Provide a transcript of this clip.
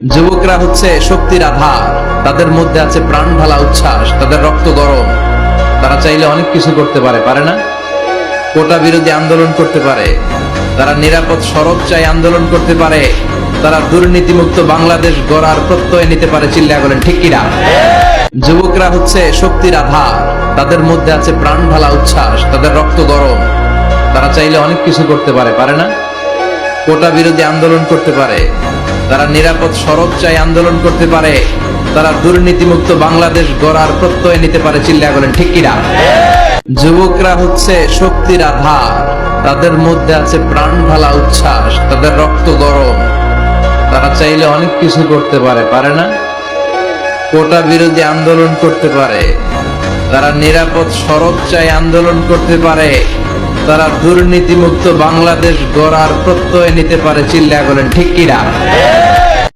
যুবকরা হচ্ছে শক্তির আধার, তাদের মধ্যে আছে প্রাণ ঢালা উচ্ছ্বাস, তাদের রক্ত গরম। তারা চাইলে অনেক কিছু করতে পারে, পারে না? কোটা বিরোধী আন্দোলন করতে পারে, তারা নিরাপদ সড়ক চাই আন্দোলন করতে পারে, তারা দুর্নীতিমুক্ত বাংলাদেশ গড়ার প্রত্যয় নিতে পারে। চিল্লায়া বলেন ঠিক কিনা? যুবকরা হচ্ছে শক্তির আধার, তাদের মধ্যে আছে প্রাণ ঢালা উচ্ছ্বাস, তাদের রক্ত গরম। তারা চাইলে অনেক কিছু করতে পারে, পারে না? কোটা বিরোধী আন্দোলন করতে পারে, তারা নিরাপদ সড়ক চাই আন্দোলন করতে পারে, তারা দুর্নীতিমুক্ত বাংলাদেশ গড়ার প্রত্যয় নিতে পারে। চিল্লায়া বলেন ঠিক কিনা? যুবকরা হচ্ছে শক্তির আধার, তাদের মধ্যে আছে প্রাণ ঢালা উচ্ছ্বাস, তাদের রক্ত গরম। তারা চাইলে অনেক কিছু করতে পারে, পারে না? কোটা বিরোধী আন্দোলন করতে পারে, তারা নিরাপদ সড়ক চাই আন্দোলন করতে পারে, তারা দুর্নীতিমুক্ত বাংলাদেশ গড়ার প্রত্যয় নিতে পারে। চিল্লায়া বলেন ঠিক কিনা?